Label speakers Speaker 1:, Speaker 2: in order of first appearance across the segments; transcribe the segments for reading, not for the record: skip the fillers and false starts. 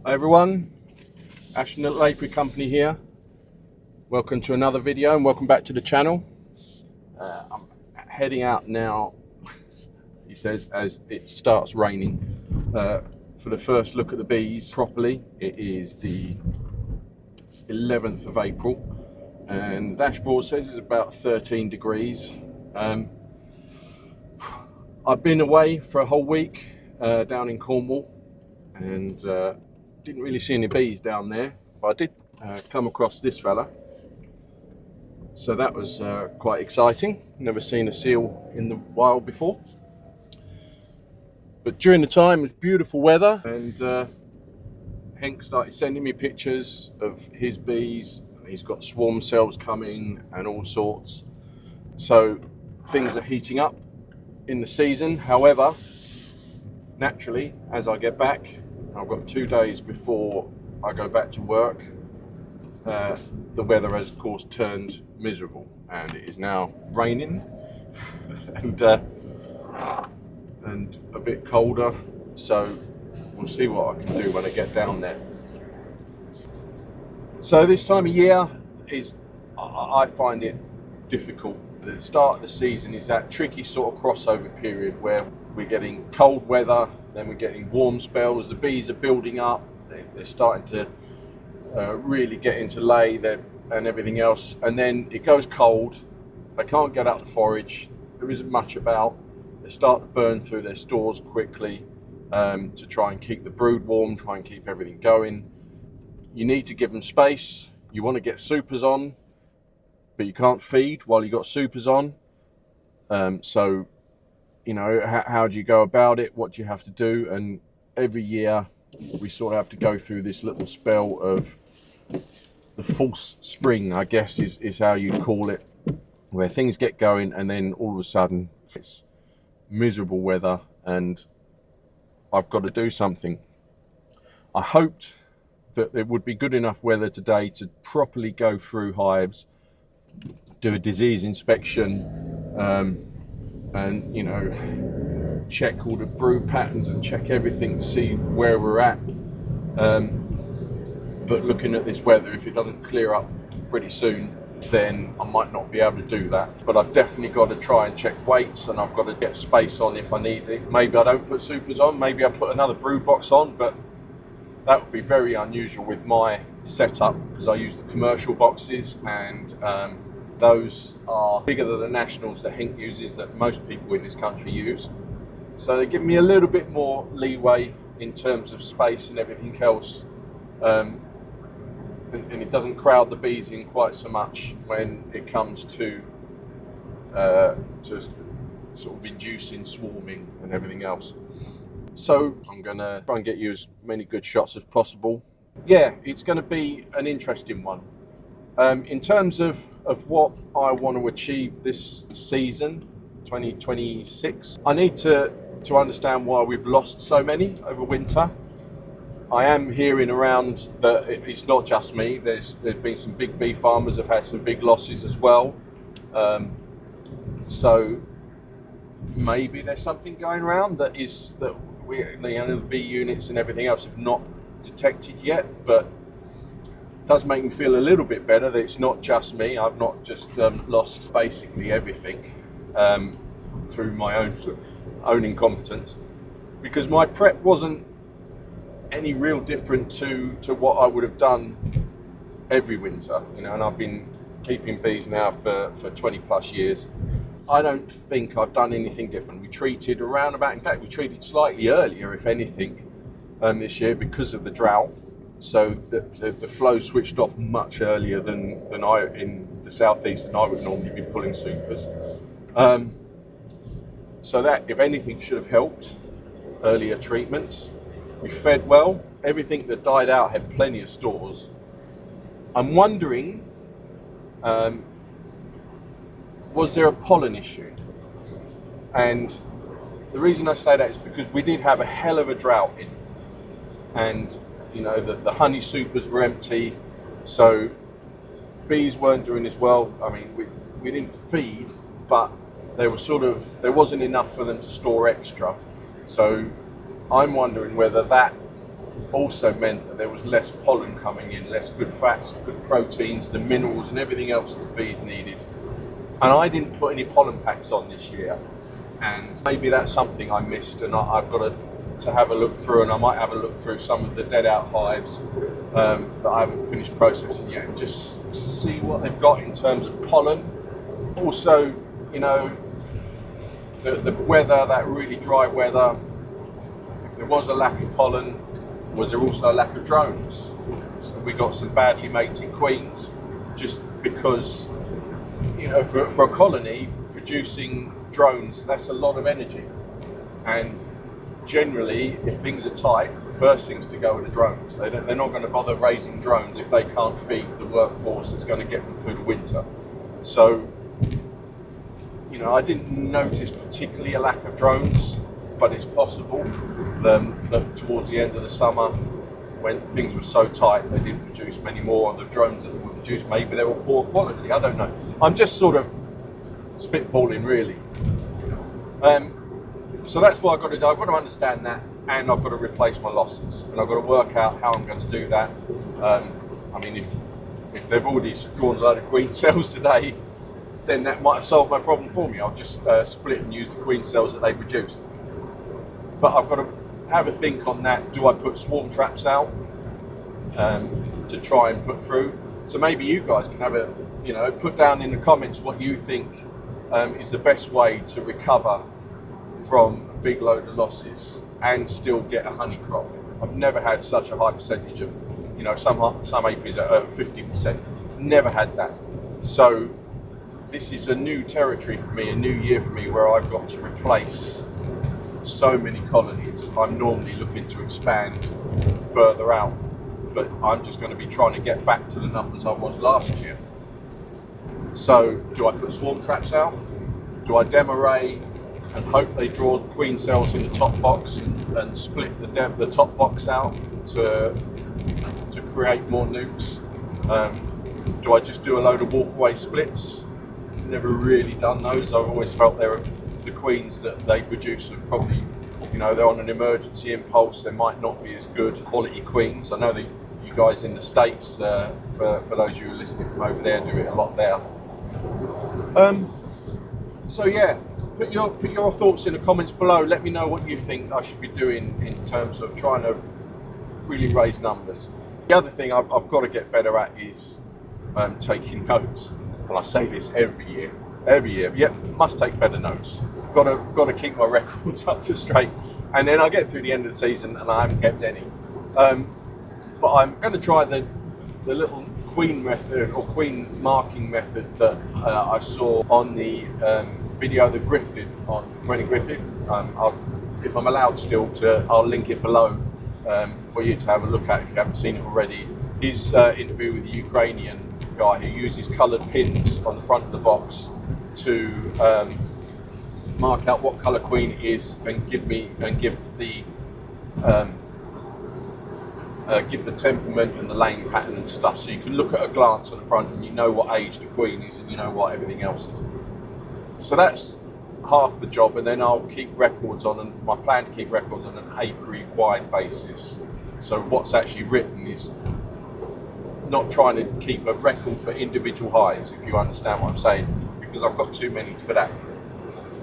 Speaker 1: Hi everyone, Ashton at Apiary Company here. Welcome to another video and welcome back to the channel. I'm heading out now, he says, as it starts raining for the first look at the bees properly. It is the 11th of April and the dashboard says it's about 13 degrees. I've been away for a whole week down in Cornwall and didn't really see any bees down there, but I did come across this fella, so that was quite exciting. Never seen a seal in the wild before, but during the time it was beautiful weather, and Hank started sending me pictures of his bees. He's got swarm cells coming and all sorts, so things are heating up in the season. However, naturally, as I get back, I've got 2 days before I go back to work, the weather has of course turned miserable and it is now raining and a bit colder, so we'll see what I can do when I get down there. So this time of year I find it difficult. The start of the season is that tricky sort of crossover period where we're getting cold weather, then we're getting warm spells, the bees are building up, they're starting to really get into lay and everything else, and then it goes cold, they can't get out to forage, there isn't much about, they start to burn through their stores quickly to try and keep the brood warm, try and keep everything going. You need to give them space, you want to get supers on, but you can't feed while you've got supers on. So, you know, how do you go about it? What do you have to do? And every year we sort of have to go through this little spell of the false spring, I guess is how you'd call it, where things get going and then all of a sudden it's miserable weather and I've got to do something. I hoped that there would be good enough weather today to properly go through hives, do a disease inspection, and, you know, check all the brood patterns and check everything to see where we're at. But looking at this weather, if it doesn't clear up pretty soon, then I might not be able to do that. But I've definitely got to try and check weights, and I've got to get space on if I need it. Maybe I don't put supers on, maybe I put another brood box on, but that would be very unusual with my setup because I use the commercial boxes, and those are bigger than the nationals that Hank uses, that most people in this country use. So they give me a little bit more leeway in terms of space and everything else, and it doesn't crowd the bees in quite so much when it comes to sort of inducing swarming and everything else. So I'm going to try and get you as many good shots as possible. Yeah, it's going to be an interesting one. In terms of what I want to achieve this season, 2026, I need to understand why we've lost so many over winter. I am hearing around that it's not just me. There's been some big bee farmers have had some big losses as well. So maybe there's something going around that the bee units and everything else have not detected yet, but it does make me feel a little bit better that it's not just me. I've not just lost basically everything through my own incompetence, because my prep wasn't any real different to what I would have done every winter, you know, and I've been keeping bees now for 20 plus years. I don't think I've done anything different. We treated in fact we treated slightly earlier, if anything, this year because of the drought. So the flow switched off much earlier than in the southeast than I would normally be pulling supers. So that, if anything, should have helped earlier treatments. We fed well. Everything that died out had plenty of stores. I'm wondering, was there a pollen issue? And the reason I say that is because we did have a hell of a drought in, and you know, the honey supers were empty, so bees weren't doing as well. I mean, we didn't feed, but there wasn't enough for them to store extra. So I'm wondering whether that also meant that there was less pollen coming in, less good fats, good proteins, the minerals and everything else that bees needed. And I didn't put any pollen packs on this year, and maybe that's something I missed, and I've got to have a look through, and I might have a look through some of the dead out hives that I haven't finished processing yet, and just see what they've got in terms of pollen. Also, you know, the weather, that really dry weather, if there was a lack of pollen, was there also a lack of drones? So we got some badly mated queens, just because, you know, for a colony, producing drones, that's a lot of energy. And generally, if things are tight, the first things to go are the drones. They're not going to bother raising drones if they can't feed the workforce that's going to get them through the winter. So, you know, I didn't notice particularly a lack of drones, but it's possible that towards the end of the summer, when things were so tight, they didn't produce many more of the drones that were produced. Maybe they were poor quality, I don't know. I'm just sort of spitballing, really. So that's what I've got to do. I've got to understand that, and I've got to replace my losses, and I've got to work out how I'm going to do that. I mean, if they've already drawn a load of queen cells today, then that might have solved my problem for me. I'll just split and use the queen cells that they produce. But I've got to have a think on that. Do I put swarm traps out to try and put through? So maybe you guys can have a, you know, put down in the comments what you think is the best way to recover from a big load of losses and still get a honey crop. I've never had such a high percentage of, you know, some apiaries are at 50%. Never had that. So this is a new territory for me, a new year for me, where I've got to replace so many colonies. I'm normally looking to expand further out, but I'm just going to be trying to get back to the numbers I was last year. So do I put swarm traps out? Do I demo-ray and hope they draw queen cells in the top box and split the top box out to create more nukes? Do I just do a load of walkaway splits? Never really done those. I've always felt the queens that they produce are probably, you know, they're on an emergency impulse. They might not be as good quality queens. I know that you guys in the States, for those of you who are listening from over there, do it a lot there. So yeah, put your thoughts in the comments below. Let me know what you think I should be doing in terms of trying to really raise numbers. The other thing I've got to get better at is taking notes. And I say this every year. Yeah, must take better notes. Got to keep my records up to straight. And then I get through the end of the season and I haven't kept any. But I'm going to try the little queen method or queen marking method that I saw on the video that Griff did on Gwenny Griffith. If I'm allowed still to, I'll link it below for you to have a look at if you haven't seen it already. His interview with the Ukrainian guy who uses coloured pins on the front of the box to mark out what colour queen it is and give the temperament and the laying pattern and stuff, so you can look at a glance at the front and you know what age the queen is and you know what everything else is. So that's half the job, and then I'll keep records on, and my plan to keep records on an apiary wide basis. So what's actually written is not trying to keep a record for individual hives, if you understand what I'm saying, because I've got too many for that,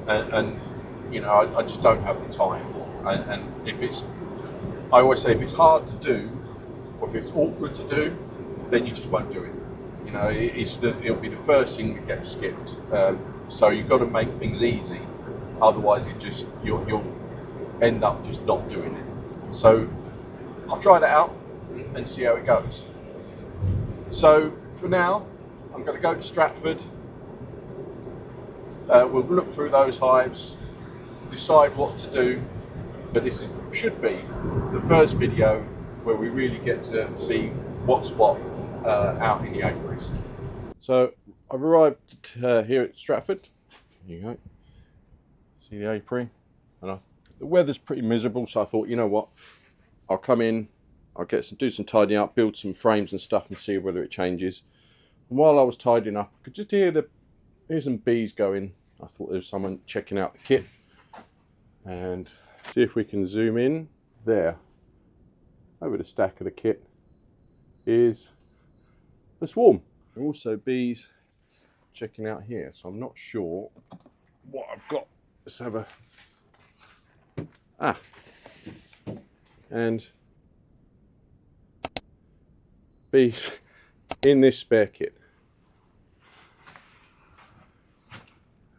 Speaker 1: and you know, I just don't have the time. And if it's, I always say, if it's hard to do or if it's awkward to do, then you just won't do it. You know, it'll be the first thing that gets skipped. So you've got to make things easy, otherwise you'll end up just not doing it. So I'll try that out and see how it goes. So for now, I'm going to go to Stratford. We'll look through those hives, decide what to do, but this should be the first video where we really get to see what's what out in the apiaries. So I've arrived here at Stratford. Here you go. See the apiary, and the weather's pretty miserable, so I thought, you know what, I'll come in, I'll do some tidying up, build some frames and stuff, and see whether it changes. And while I was tidying up, I could just hear some bees going. I thought there was someone checking out the kit, and see if we can zoom in there. over the stack of the kit is a swarm. There are also bees checking out here, so I'm not sure what I've got. Let's have a and bees in this spare kit,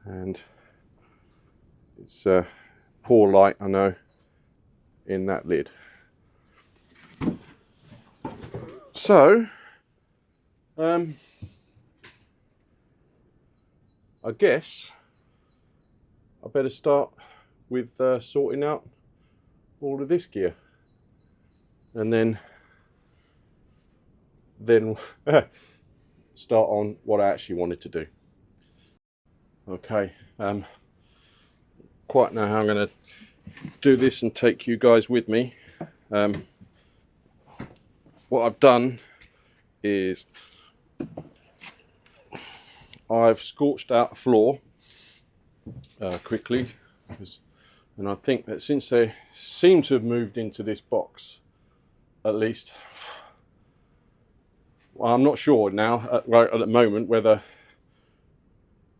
Speaker 1: and it's poor light, I know, in that lid. So I guess I better start with sorting out all of this gear, and then start on what I actually wanted to do. Okay, quite know how I'm going to do this and take you guys with me. What I've done is I've scorched out a floor quickly, and I think that since they seem to have moved into this box, at least, well, I'm not sure now right at the moment whether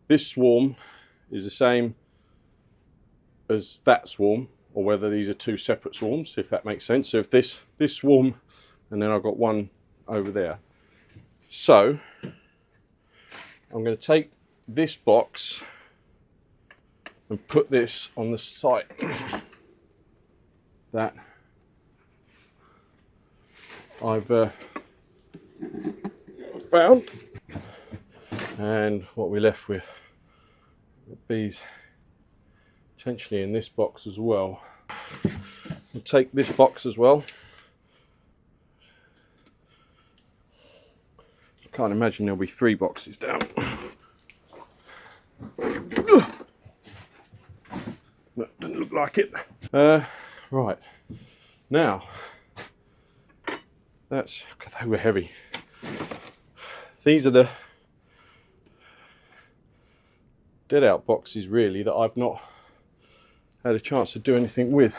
Speaker 1: this swarm is the same as that swarm, or whether these are two separate swarms, if that makes sense. So if this swarm, and then I've got one over there. So I'm going to take this box and put this on the site that I've found, and what we're left with, the bees potentially in this box as well. I'll take this box as well. I can't imagine there'll be 3 boxes down. That doesn't look like it. Right, now that's, God, they were heavy. These are the dead out boxes really that I've not had a chance to do anything with,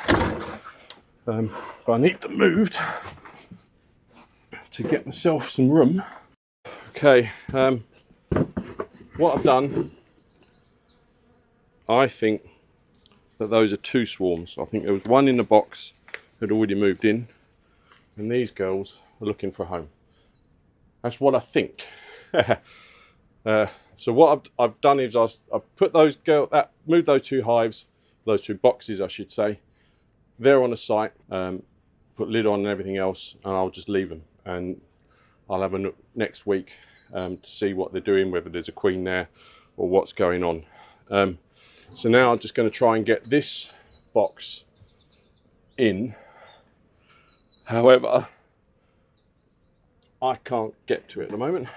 Speaker 1: but I need them moved to get myself some room. Okay, what I've done, I think that those are 2 swarms. I think there was one in the box that had already moved in, and these girls are looking for a home. That's what I think. So what I've done is I've put those moved those 2 hives, those 2 boxes I should say. They're on the site, put lid on and everything else, and I'll just leave them, and I'll have a look next week to see what they're doing, whether there's a queen there or what's going on. So now I'm just going to try and get this box in. However, I can't get to it at the moment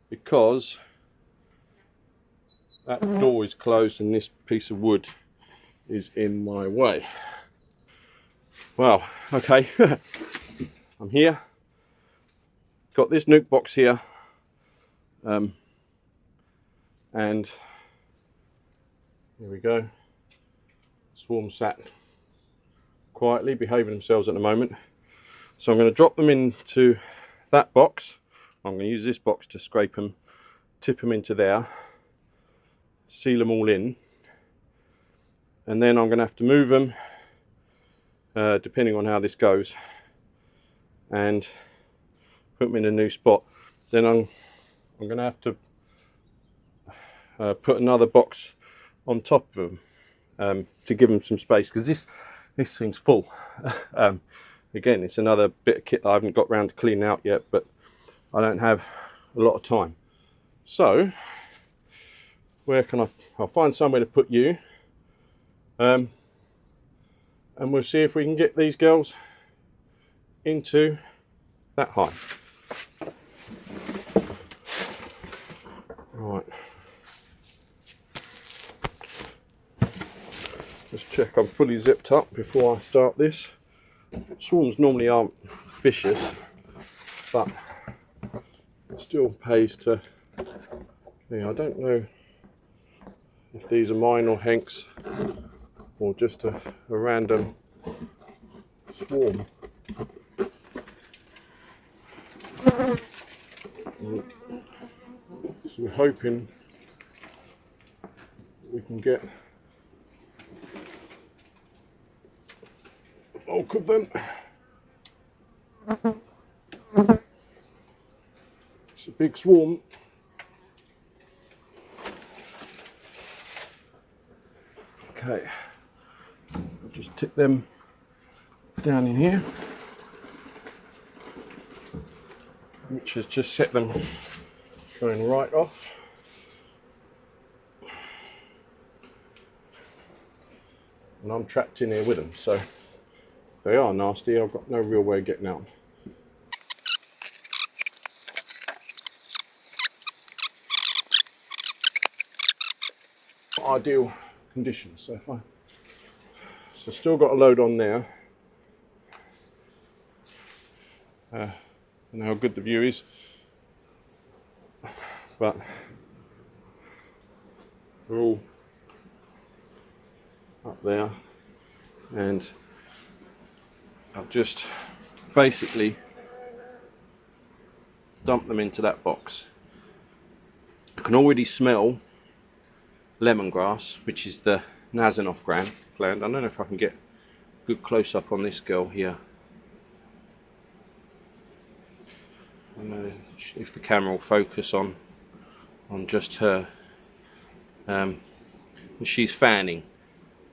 Speaker 1: because that door is closed and this piece of wood is in my way. Well, okay, I'm here. Got this nuke box here, and here we go. Swarm sat quietly behaving themselves at the moment. So I'm going to drop them into that box. I'm going to use this box to scrape them, tip them into there, seal them all in, and then I'm going to have to move them depending on how this goes, and put them in a new spot. Then I'm going to have to put another box on top of them to give them some space, because this thing's full. Again, it's another bit of kit I haven't got round to cleaning out yet, but I don't have a lot of time. So where can I'll find somewhere to put you, and we'll see if we can get these girls into that hive. Right, let's check I'm fully zipped up before I start this. Swarms normally aren't vicious, but it still pays to, yeah, I don't know if these are mine or Henk's or just a random swarm. So we're hoping we can get the bulk of them. It's a big swarm. Okay, I'll just tip them down in here, which has just set them going right off. And I'm trapped in here with them, so they are nasty. I've got no real way of getting out. Ideal conditions so far. So still got a load on there. Don't know how good the view is, but we're all up there, and I've just basically dumped them into that box. I can already smell lemongrass, which is the Nasinoff gland. I don't know if I can get a good close up on this girl here. I don't know if the camera will focus on just her. And she's fanning,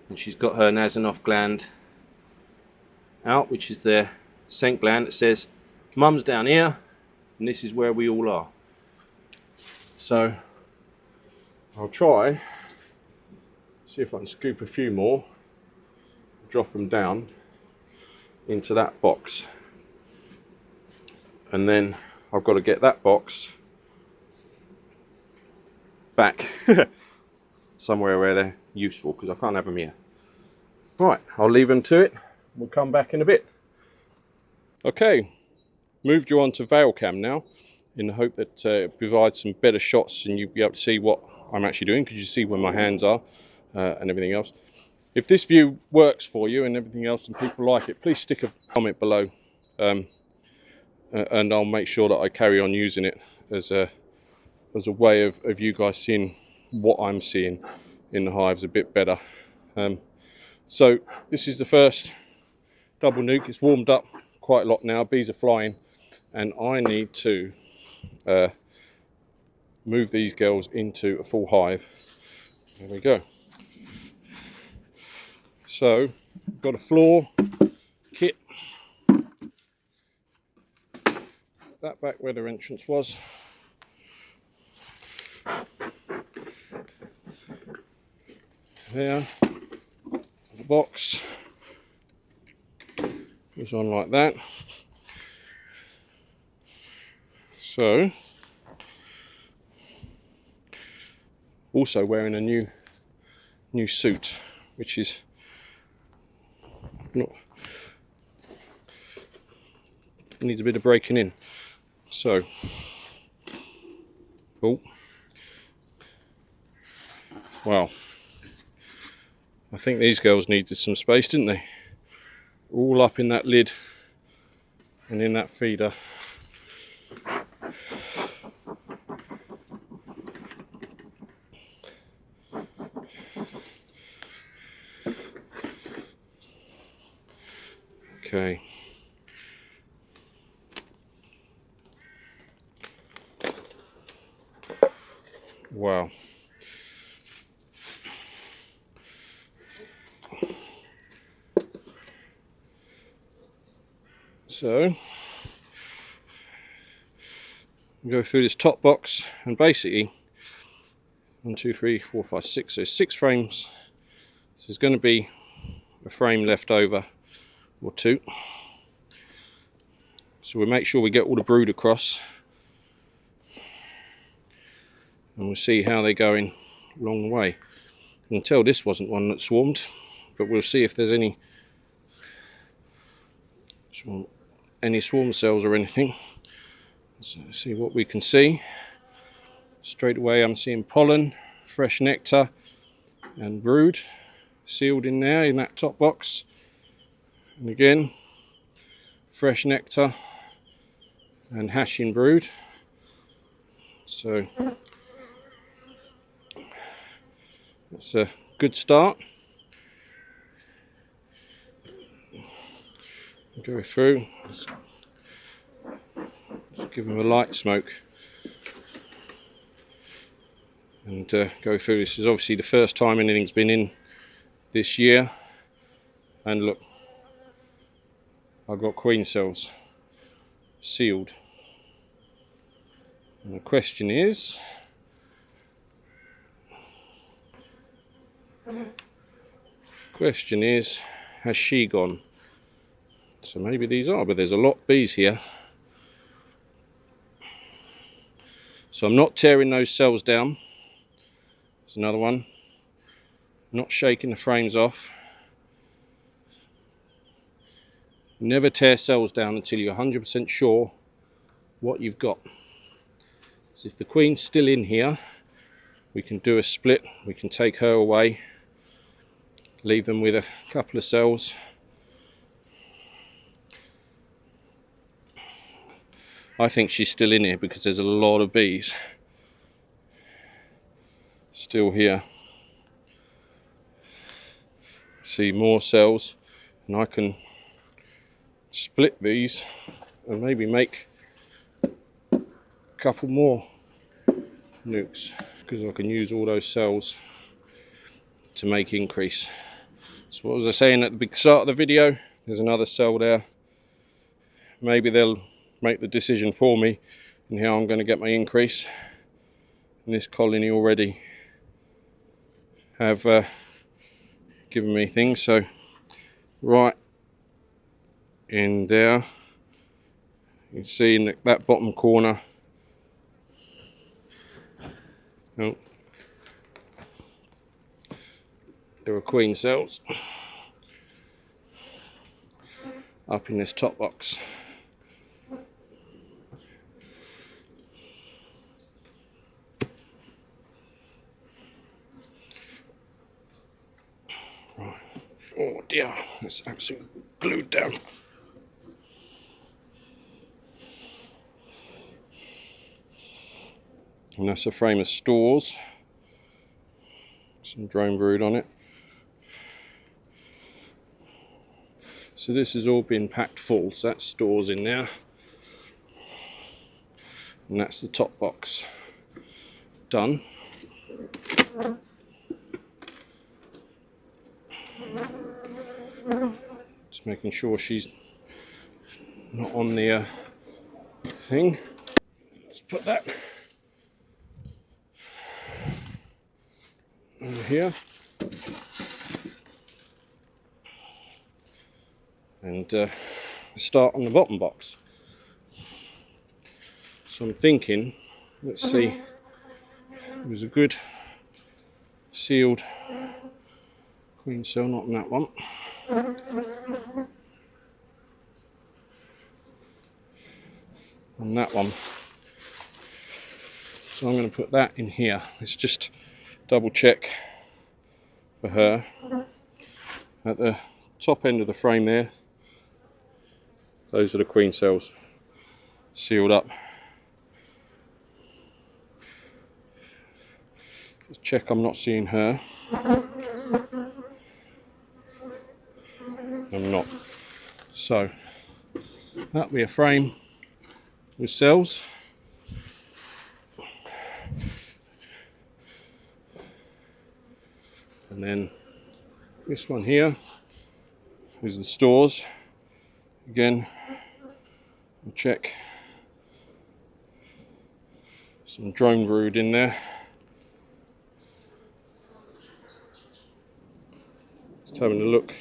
Speaker 1: and she's got her Nasinoff gland out, which is the scent gland that says mum's down here and this is where we all are. So I'll try, see if I can scoop a few more, drop them down into that box, and then I've got to get that box back somewhere where they're useful, because I can't have them here. Right, I'll leave them to it. We'll come back in a bit. Okay, moved you on to veil cam now, in the hope that it provides some better shots and you'll be able to see what I'm actually doing, because you see where my hands are and everything else. If this view works for you and everything else and people like it, please stick a comment below, and I'll make sure that I carry on using it as a way of you guys seeing what I'm seeing in the hives a bit better. So this is the first double nuke. It's warmed up quite a lot now, bees are flying, and I need to move these girls into a full hive. There we go. So got a floor kit, that back where their entrance was. There, the box goes on like that. So, also wearing a new suit, which is not, needs a bit of breaking in. So, oh, wow. I think these girls needed some space, didn't they? All up in that lid and in that feeder. Okay. Wow. So we go through this top box, and basically 1, 2, 3, 4, 5, 6. So 6 frames. So there's going to be a frame left over, or 2. So we'll make sure we get all the brood across, and we'll see how they're going along the way. You can tell this wasn't one that swarmed, but we'll see if there's any swarm cells or anything. So see what we can see. Straight away I'm seeing pollen, fresh nectar and brood sealed in there in that top box. And again,
Speaker 2: fresh nectar and hashing brood. So it's a good start. Go through, just give them a light smoke and go through. This is obviously the first time anything's been in this year, and look, I've got queen cells sealed, and the question is, has she gone? So maybe these are, but there's a lot of bees here. So I'm not tearing those cells down. There's another one. Not shaking the frames off. Never tear cells down until you're 100% sure what you've got. So if the queen's still in here, we can do a split. We can take her away, leave them with a couple of cells. I think she's still in here because there's a lot of bees still here. See more cells, and I can split these and maybe make a couple more nukes, because I can use all those cells to make increase. So what was I saying at the start of the video? There's another cell there. Maybe they'll make the decision for me and how I'm going to get my increase. And this colony already have given me things. So right in there, you can see in that bottom corner, oh, there are queen cells up in this top box. Right. Oh dear, it's absolutely glued down. And that's a frame of stores. Some drone brood on it. So this has all been packed full, so that's stores in there. And that's the top box done. Just making sure she's not on the thing. Let's put that over here. And start on the bottom box. So I'm thinking, let's see, it was a good sealed queen cell, not in that one. And that one. So I'm going to put that in here. Let's just double check for her. At the top end of the frame there, those are the queen cells sealed up. Let's check I'm not seeing her. I'm not. So that'll be a frame with cells. And then this one here is the stores. Again, we'll check some drone brood in there. Just having a look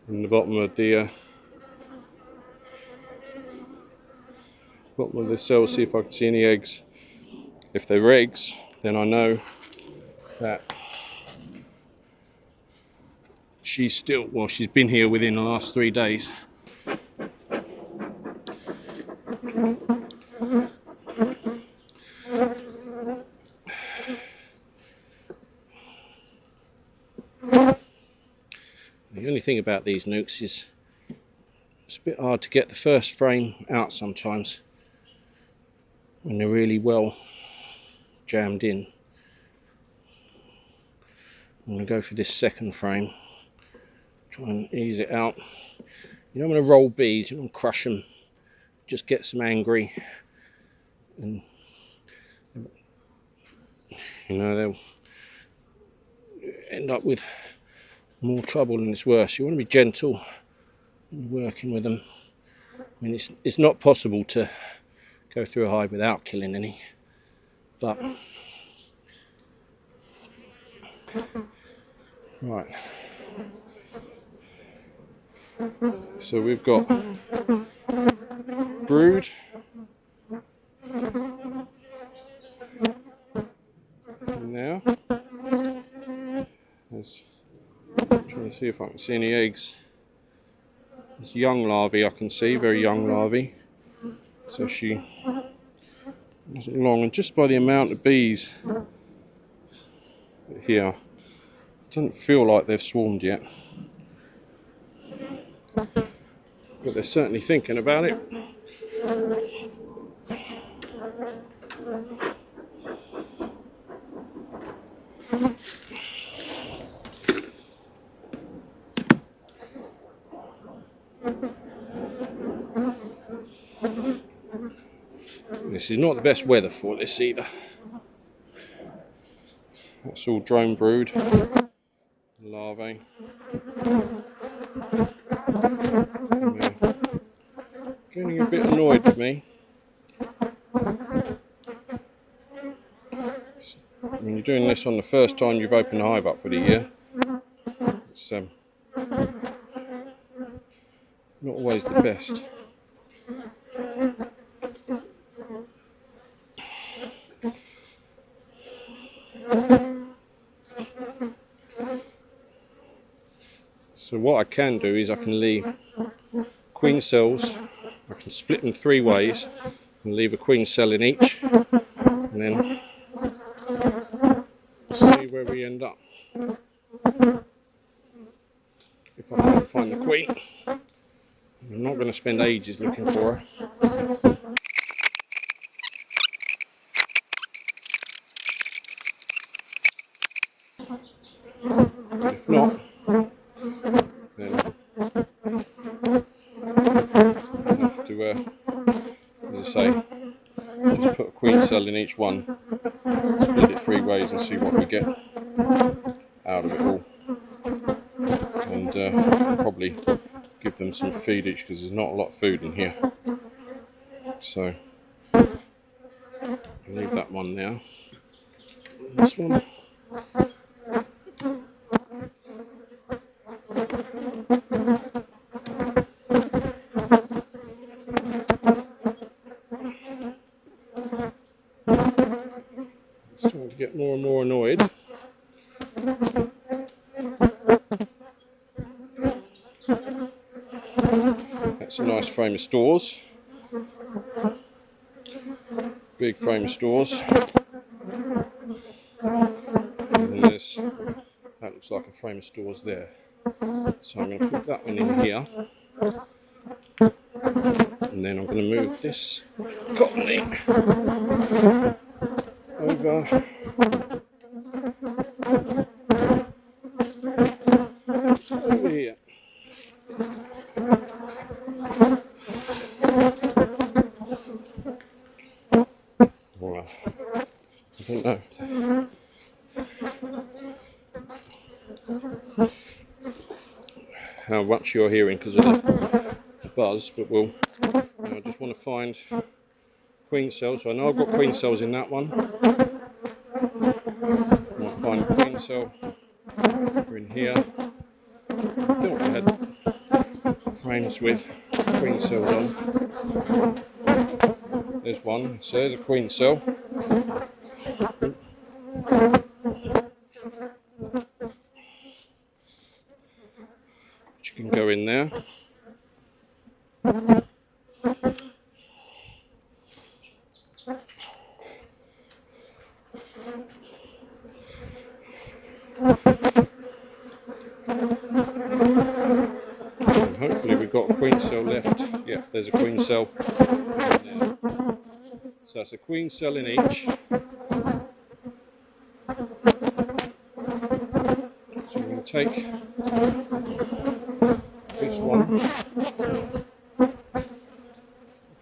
Speaker 2: in the bottom of the cell, see if I can see any eggs. If they're eggs, then I know that she's still, well, she's been here within the last 3 days. The only thing about these nukes is It's a bit hard to get the first frame out sometimes when they're really well jammed in. I'm going to go for this second frame, try and ease it out. You don't want to roll bees, you don't want to crush them, just gets them angry, and you know, they'll end up with more trouble than it's worth. You want to be gentle when you're working with them. I mean, it's not possible to go through a hive without killing any, but right. So we've got brood, now I'm trying to see if I can see any eggs. There's young larvae I can see, very young larvae. So she wasn't long, and just by the amount of bees here, it doesn't feel like they've swarmed yet. But they're certainly thinking about it. This is not the best weather for this either. That's all drone brood, larvae. Yeah. Getting a bit annoyed with me. When you're doing this on the first time you've opened the hive up for the year, it's not always the best. So what I can do is I can leave queen cells, I can split them 3 ways and leave a queen cell in each, and then see where we end up. If I can't find the queen, I'm not going to spend ages looking for her. If not, then I have to, as I say, just put a queen cell in each one, split it 3 ways and see what we get out of it all. And probably give them some feed each, because there's not a lot of food in here. So I'll leave that one now. This one. Starting to get more and more annoyed. That's a nice frame of stores. Big frame of stores. And there's, that looks like a frame of stores there. So I'm going to put that one in here. And then I'm going to move this colony over here. Well, I don't know how much you're hearing because of the buzz, but I just want to find queen cells. So I know I've got queen cells in that one. I want to find a queen cell over in here. I thought I had frames with queen cells on. There's one, so there's a queen cell. Which can go in there. And hopefully we've got a queen cell left. Yeah, there's a queen cell in there. So that's a queen cell in each. So we're going to take this one,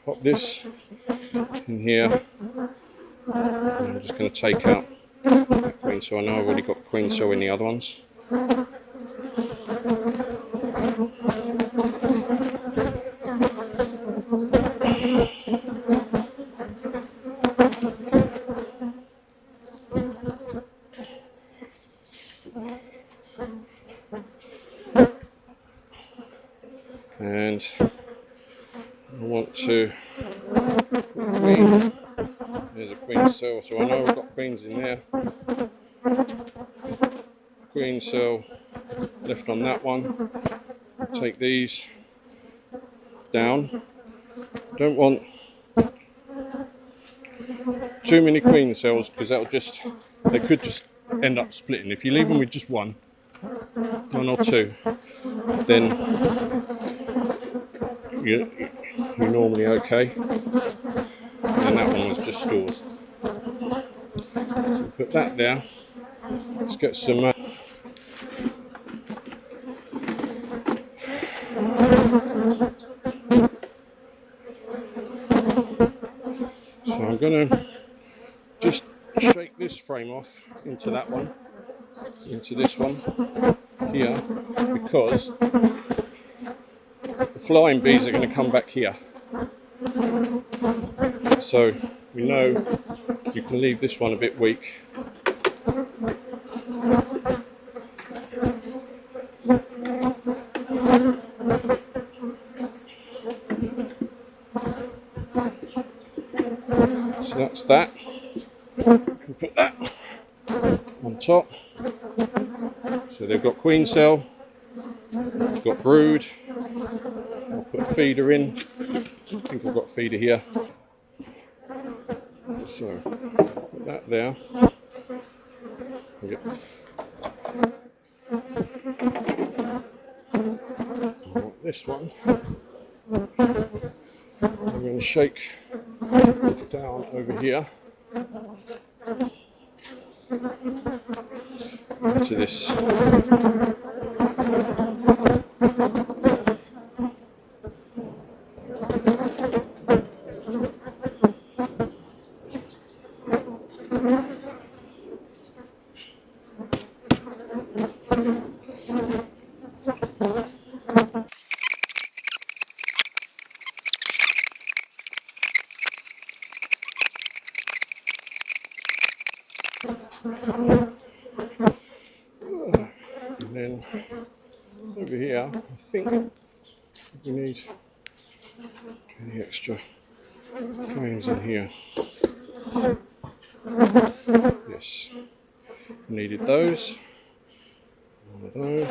Speaker 2: pop this in here, and I'm just going to take out that queen cell. I know I've already got queen cell in the other ones. And I want to queen. There's a queen cell, so I know I've got queens in there. Queen cell left on that one. Take these down. Don't want too many queen cells because they could just end up splitting. If you leave them with just one or two, then you're normally okay. And that one was just stores. So put that there. Let's get some. So I'm going to just shake this frame off into that one, into this one here, because the flying bees are going to come back here. So we know you can leave this one a bit weak. So that's that. We can put that on top. So they've got queen cell, they've got brood. I'll put a feeder in. I think I've got a feeder here. So put that there. I want this one. I'm going to shake down over here to this. And then over here, I think we need any extra frames in here. Yes, needed those. One of those.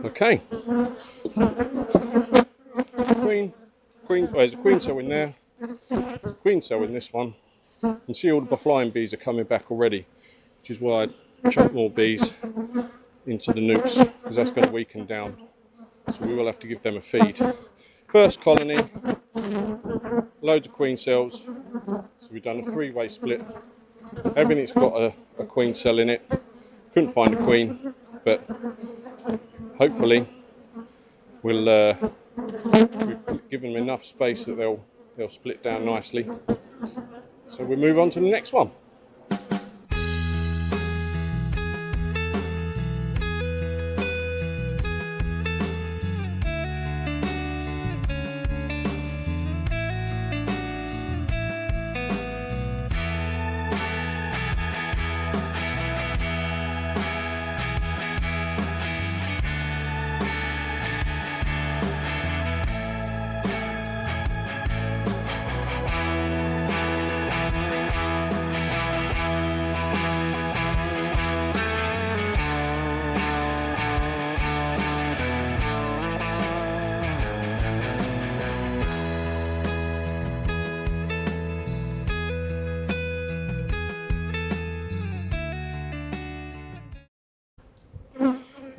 Speaker 2: Okay. There's a queen cell in there. Queen cell in this one. You can see all the flying bees are coming back already, which is why I chuck more bees into the nukes, because that's going to weaken down. So we will have to give them a feed. First colony, loads of queen cells. So we've done a three-way split. Everything's got a queen cell in it. Couldn't find a queen, but hopefully we've given them enough space that they'll split down nicely. So we'll move on to the next one.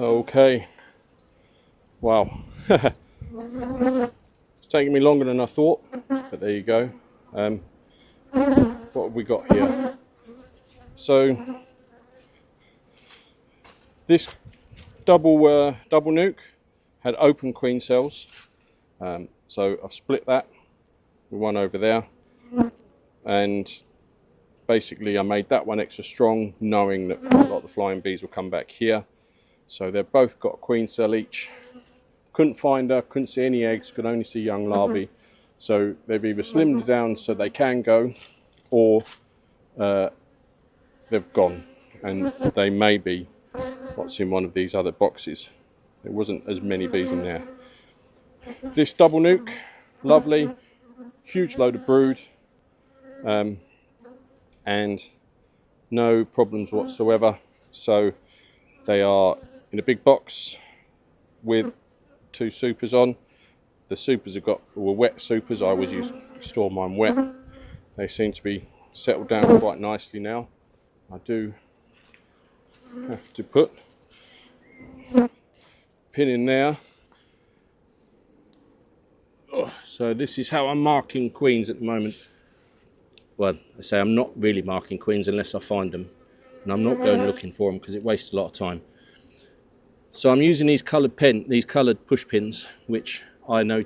Speaker 2: Okay, wow. It's taking me longer than I thought, but there you go. What have we got here? So this double nuke had open queen cells, so I've split that with one over there, and basically I made that one extra strong, knowing that a lot of the flying bees will come back here. So they've both got a queen cell each. Couldn't find her, couldn't see any eggs, could only see young larvae. So they've either slimmed down so they can go, or they've gone, and they may be what's in one of these other boxes. There wasn't as many bees in there. This double nuke, lovely, huge load of brood, and no problems whatsoever. So they are in a big box with 2 supers on. The supers were wet supers. I always store mine wet. They seem to be settled down quite nicely now. I do have to put a pin in there. So this is how I'm marking queens at the moment. Well, I say I'm not really marking queens unless I find them, and I'm not going looking for them because it wastes a lot of time. So I'm using these coloured push pins, which I know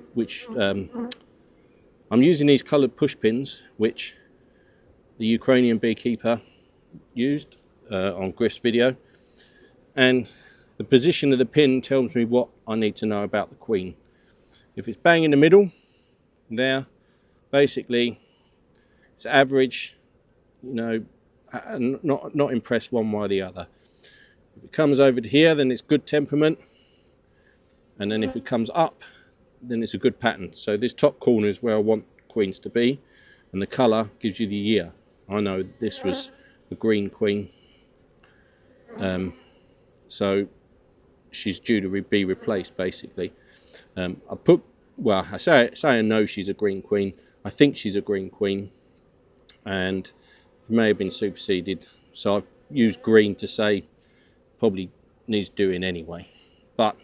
Speaker 2: I'm using these coloured push pins, which the Ukrainian beekeeper used on Griff's video, and the position of the pin tells me what I need to know about the queen. If it's bang in the middle, there, basically, it's average, you know, not impressed one way or the other. If it comes over to here, then it's good temperament, and then if it comes up, then it's a good pattern. So this top corner is where I want queens to be, and the colour gives you the year. I know this was a green queen, so she's due to be replaced basically. I say I know she's a green queen. I think she's a green queen, and may have been superseded. So I've used green to say probably needs doing anyway. But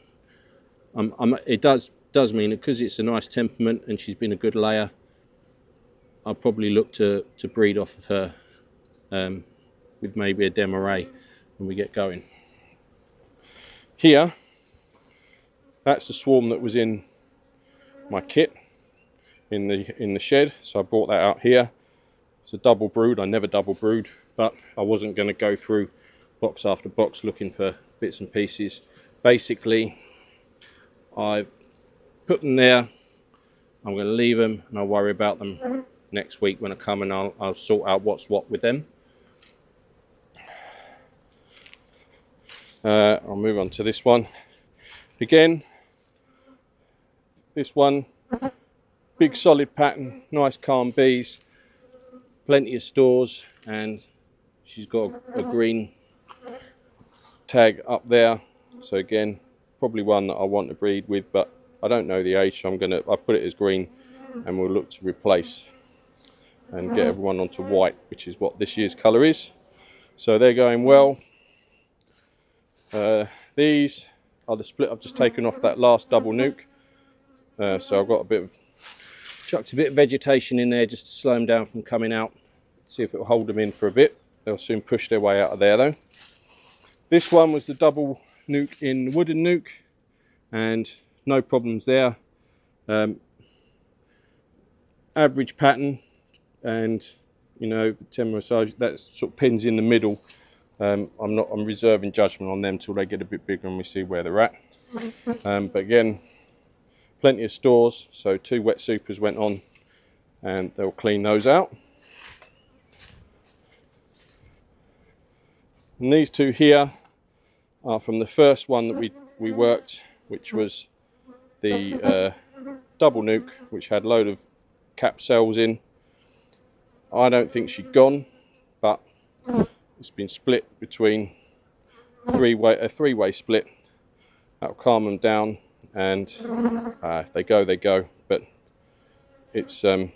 Speaker 2: it does mean that because it's a nice temperament and she's been a good layer, I'll probably look to breed off of her with maybe a demarray when we get going. Here, that's the swarm that was in my kit in the shed, so I brought that out here. It's a double brood. I never double brood, but I wasn't going to go through box after box looking for bits and pieces. Basically, I've put them there. I'm going to leave them, and I'll worry about them next week when I come, and I'll sort out what's what with them. I'll move on to this one. Again, this one, big solid pattern, nice calm bees, plenty of stores, and she's got a green tag up there. So again, probably one that I want to breed with, but I don't know the age, so I'll put it as green, and we'll look to replace and get everyone onto white, which is what this year's colour is. So they're going well. These are the split I've just taken off that last double nuke. So I've got chucked a bit of vegetation in there just to slow them down from coming out. See if it will hold them in for a bit. They'll soon push their way out of there though. This one was the double nuke in the wooden nuke, and no problems there. Average pattern, and you know, massage, that sort of pins in the middle. I'm reserving judgment on them till they get a bit bigger and we see where they're at. But again, plenty of stores, so 2 wet supers went on, and they'll clean those out. And these 2 here are from the first one that we worked, which was the double nuke, which had a load of capped cells in. I don't think she'd gone, but it's been split between a three-way split. That'll calm them down, and if they go, they go. But it's not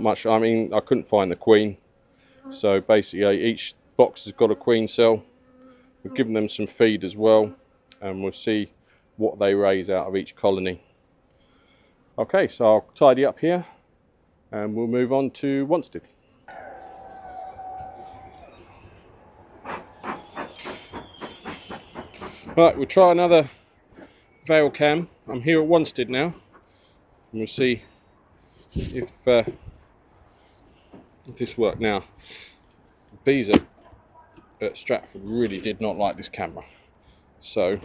Speaker 2: much. I mean, I couldn't find the queen, so basically each box has got a queen cell, We've given them some feed as well, and we'll see what they raise out of each colony. Okay, so I'll tidy up here and we'll move on to Wanstead. Right, we'll try another veil cam. I'm here at Wanstead now, and we'll see if this worked. Now, the bees at Stratford really did not like this camera, so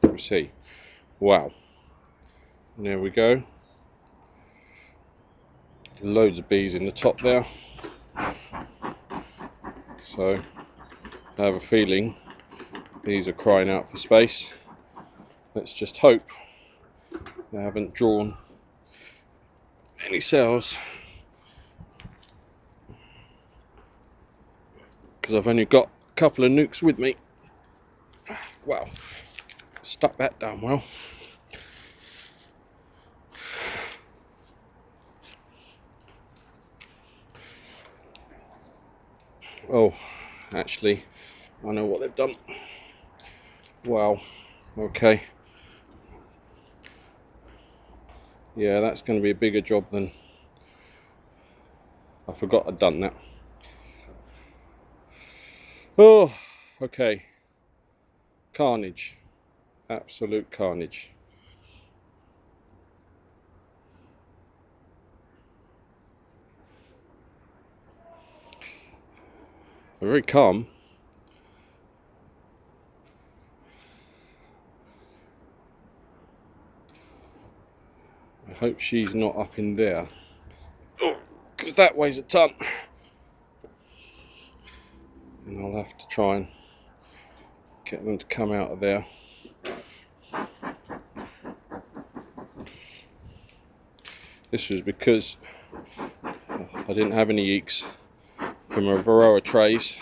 Speaker 2: we'll see. Wow, and there we go. Loads of bees in the top there, so I have a feeling these are crying out for space. Let's just hope they haven't drawn any cells, because I've only got a couple of nukes with me. Wow, stuck that down well. Oh, actually, I know what they've done. Wow, okay. Yeah, that's going to be a bigger job than... I forgot I'd done that. Oh, okay. Carnage. Absolute carnage. They're very calm. I hope she's not up in there, because that weighs a ton, and I'll have to try and get them to come out of there. This was because I didn't have any yeeks from a Varroa trays,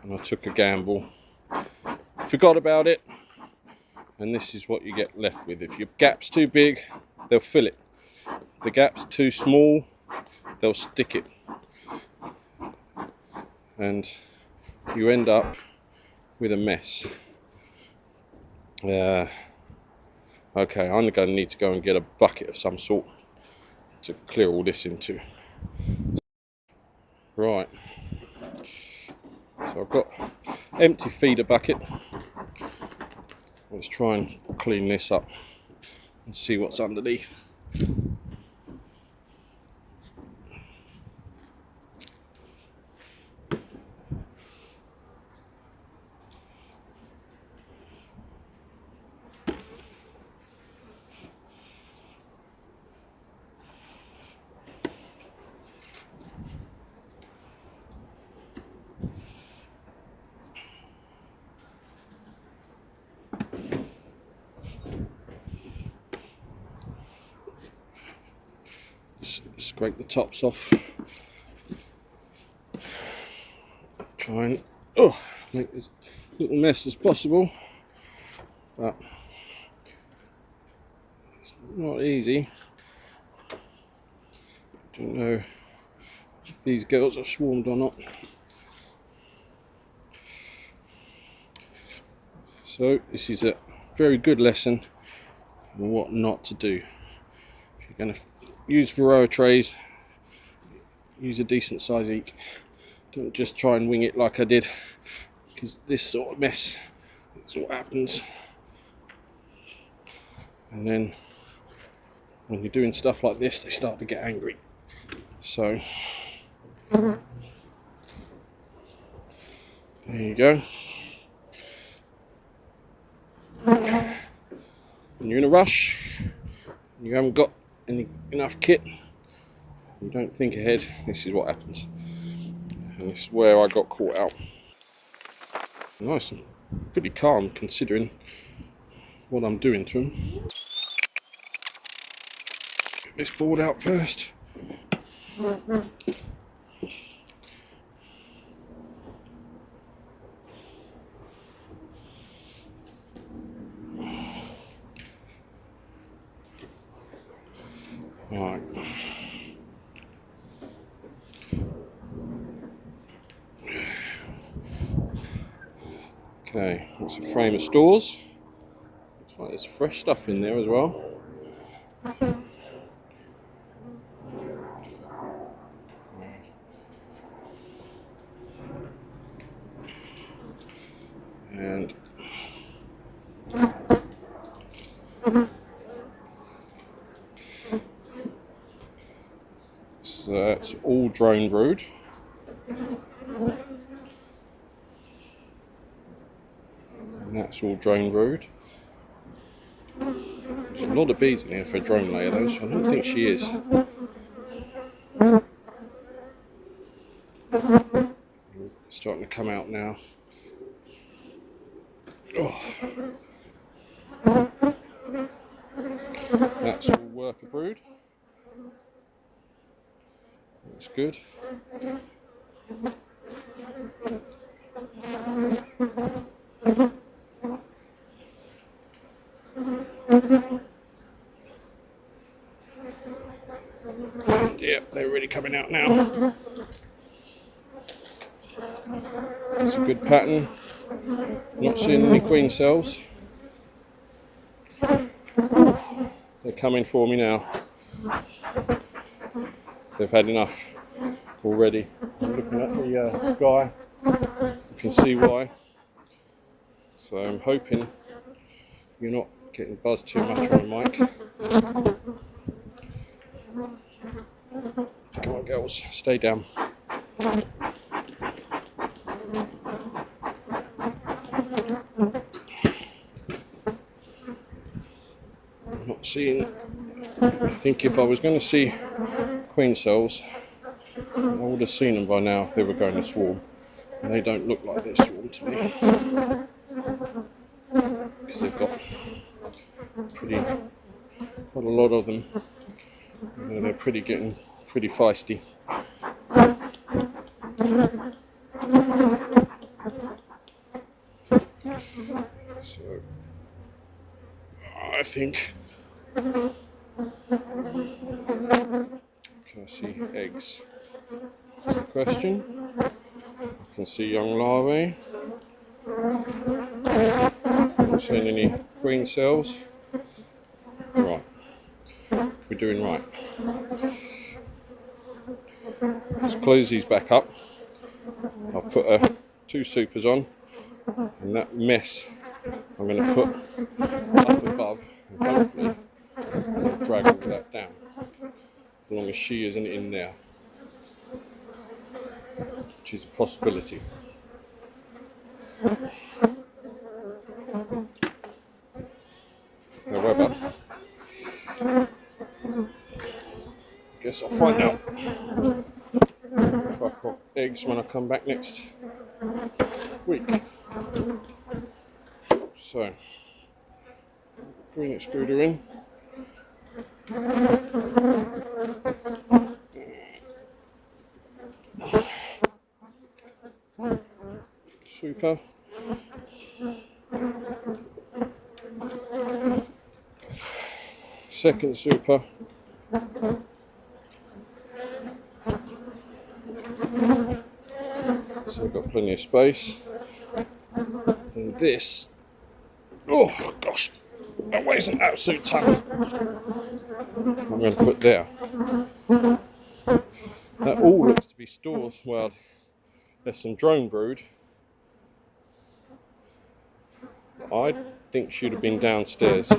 Speaker 2: and I took a gamble, forgot about it, and this is what you get left with. If your gap's too big, they'll fill it. If the gap's too small, they'll stick it, and you end up with a mess. Okay, I'm going to need to go and get a bucket of some sort to clear all this into. Right, so I've got empty feeder bucket. Let's try and clean this up and see what's underneath. Scrape the tops off. Try and make as little mess as possible, but it's not easy. Don't know if these girls have swarmed or not. So this is a very good lesson on what not to do. If you're going to use Varroa trays, use a decent size eek. Don't just try and wing it like I did, because this sort of mess is what happens. And then when you're doing stuff like this, they start to get angry. So there you go. When you're in a rush, you haven't got enough kit, you don't think ahead, this is what happens, and this is where I got caught out. Nice and pretty calm considering what I'm doing to them. Get this board out first. Right. Okay, it's a frame of stores. Looks like there's fresh stuff in there as well. And so that's all drone brood. And that's all drone brood. There's a lot of bees in here for a drone layer though, so I don't think she is. It's starting to come out now. Oh. That's all worker brood. That's good. Yeah, they're really coming out now. That's a good pattern. Not seeing any queen cells. They're coming for me now. They've had enough already. I'm looking at the guy. You can see why. So I'm hoping you're not getting buzzed too much on the mic. Come on, girls, stay down. I'm not seeing. I think if I was going to see queen cells, I would have seen them by now if they were going to swarm. And they don't look like they swarm to me. Because they've got quite a lot of them. And they're getting pretty feisty. So I think, can I see eggs? That's the question. I can see young larvae. I'm not seeing any queen cells. Right, we're doing right. Let's close these back up. I'll put 2 supers on, and that mess I'm going to put up above, and hopefully I'll drag all that down, as long as she isn't in there, which is a possibility. However, I guess I'll find out if I've got eggs when I come back next week. So, green extruder in. Super. Second super. So I've got plenty of space. And this, oh gosh, that weighs an absolute ton. I'm going to put there. That all looks to be stores. Well, there's some drone brood. I think should have been downstairs.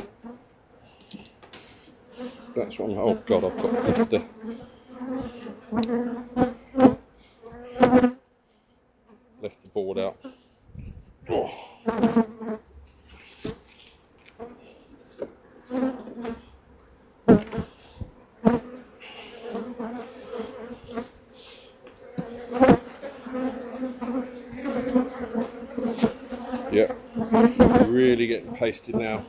Speaker 2: That's what I'm. Oh God, I've got the. Left the board out. Oh. Yeah, really getting pasted now.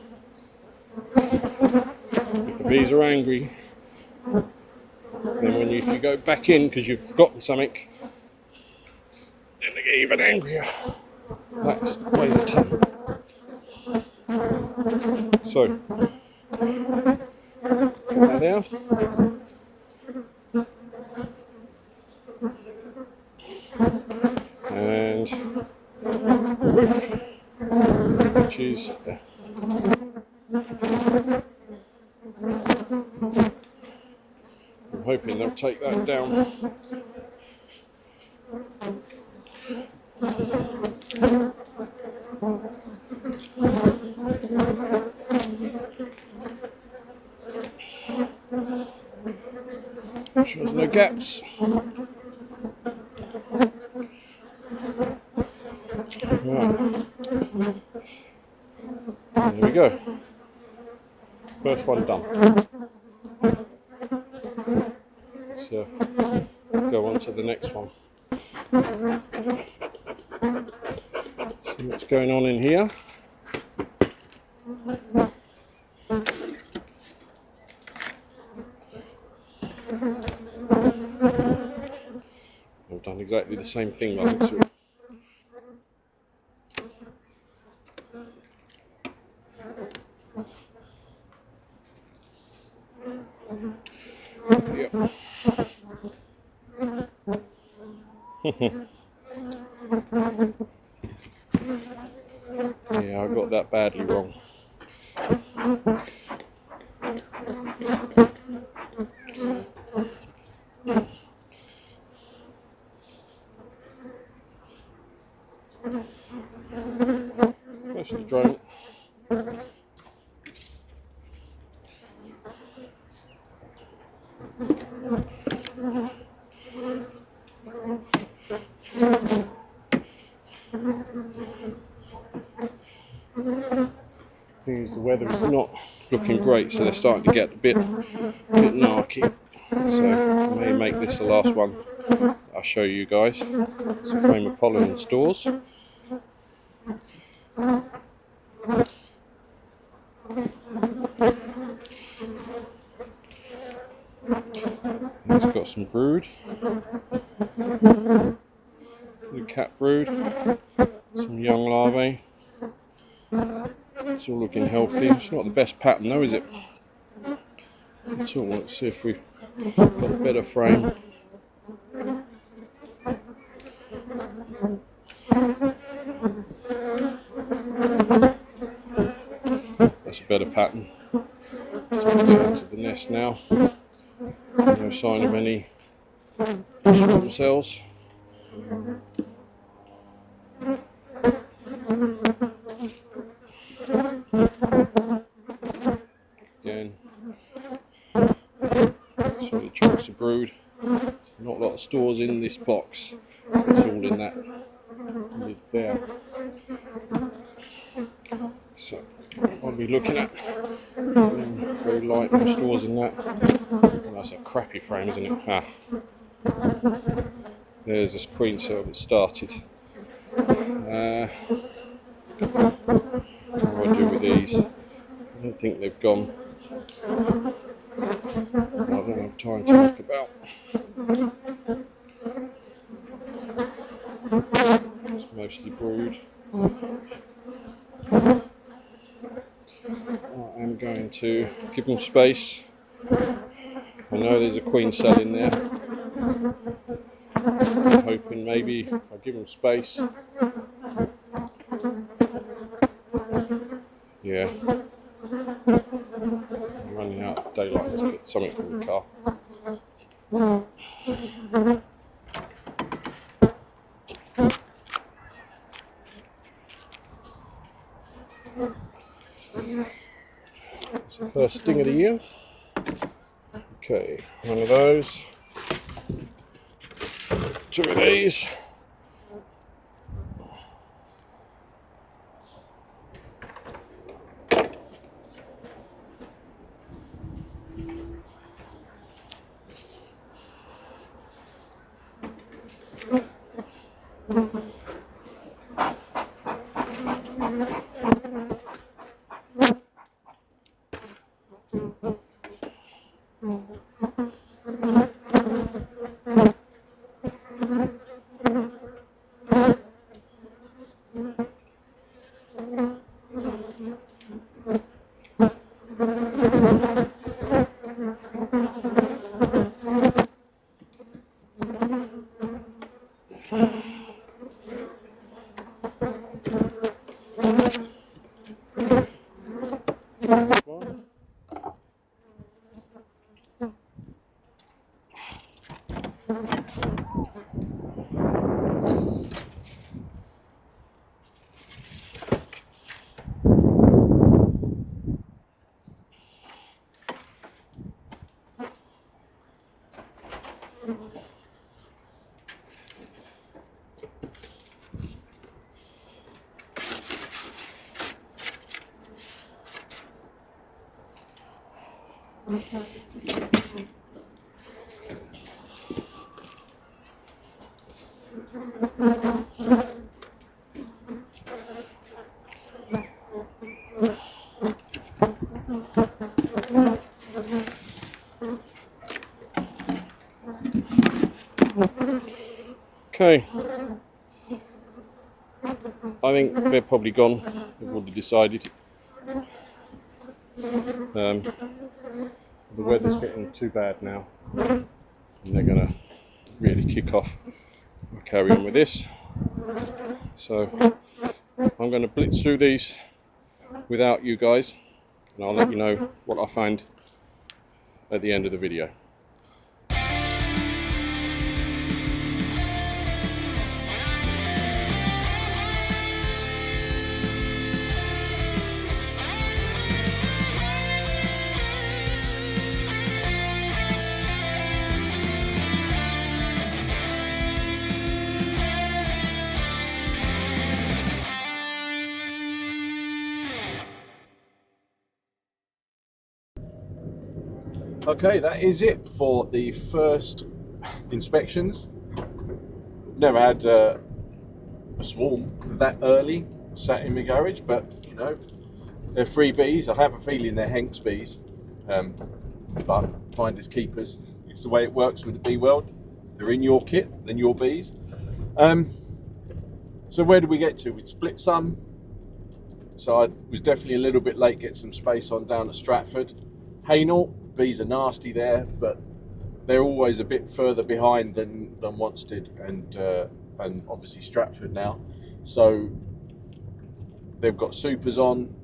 Speaker 2: If the bees are angry, then if you go back in because you've forgotten something, then they get even angrier. That's weighs a ton. So, put that there. And the roof. bees. I'm hoping they'll take that down. Make sure there's no gaps. Right. There we go. First one done. So go on to the next one. See what's going on in here. I've done exactly the same thing by the looks of it. Yep. Yeah, I got that badly wrong. Mostly drone. The weather is not looking great, so they're starting to get a bit narky. So I may make this the last one I'll show you guys. It's a frame of pollen and stores. It's got some brood, the cat brood, some young larvae. It's all looking healthy. It's not the best pattern though, is it? At all. Let's see if we've got a better frame. That's a better pattern. So we'll get into the nest now. No sign of any swarm cells. Again, solid chunks of brood. Not a lot of stores in this box. It's all in that lid there. So I'll be looking at very light, no stores in that. That's a crappy frame, isn't it? Ah. There's this queen cell that started. What do I do with these? I don't think they've gone. I don't have time to look about. It's mostly brood. I am going to give them space. I know there's a queen cell in there. I'm hoping maybe if I give them space. Yeah. I'm running out of daylight. Let's get something from the car. It's the first sting of the year. Okay, one of those. Two of these. Okay, I think they're probably gone. They've already decided. The weather's getting too bad now, and they're going to really kick off. I'll carry on with this. So I'm going to blitz through these without you guys, and I'll let you know what I find at the end of the video.
Speaker 1: Okay, that is it for the first inspections. Never had a swarm that early sat in my garage, but you know, they're free bees. I have a feeling they're Hank's bees, but finders keepers. It's the way it works with the bee world. They're in your kit, then your bees. So where did we get to? We split some. So I was definitely a little bit late getting some space on down at Stratford. Hainault, bees are nasty there, but they're always a bit further behind than Wanstead and obviously Stratford now. So they've got supers on.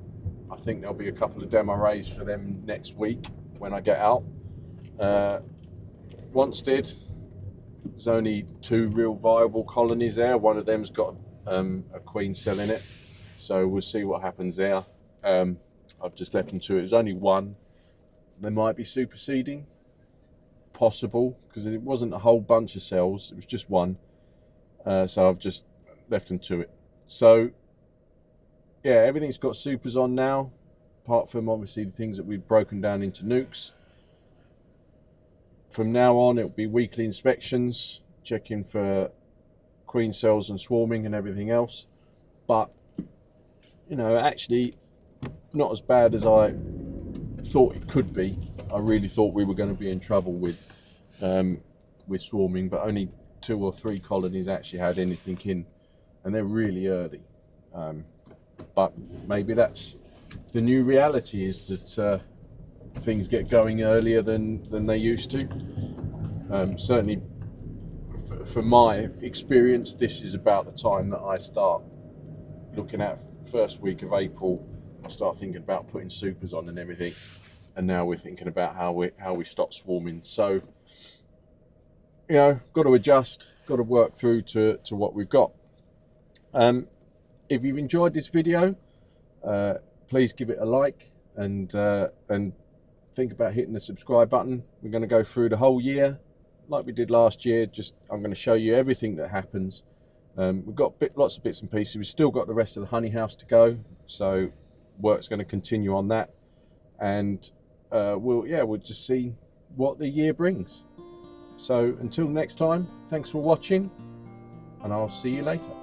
Speaker 1: I think there'll be a couple of demo rays for them next week when I get out. Wanstead, there's only 2 real viable colonies there. One of them's got a queen cell in it, so we'll see what happens there. I've just left them to it. There's only 1. They might be superseding, possible, because it wasn't a whole bunch of cells, it was just 1. So I've just left them to it. So yeah, everything's got supers on now, apart from obviously the things that we've broken down into nukes. From now on it'll be weekly inspections, checking for queen cells and swarming and everything else. But you know, actually not as bad as I thought it could be. I really thought we were going to be in trouble with swarming, but only 2 or 3 colonies actually had anything in, and they're really early. But maybe that's the new reality, is that things get going earlier than they used to. Certainly from my experience, this is about the time that I start looking at first week of April. I start thinking about putting supers on and everything, and now we're thinking about how we stop swarming. So you know, got to adjust, got to work through to what we've got. If you've enjoyed this video, please give it a like, and think about hitting the subscribe button. We're going to go through the whole year like we did last year. I'm going to show you everything that happens. We've got lots of bits and pieces. We've still got the rest of the honey house to go, so work's going to continue on that, and we'll just see what the year brings. So until next time, thanks for watching, and I'll see you later.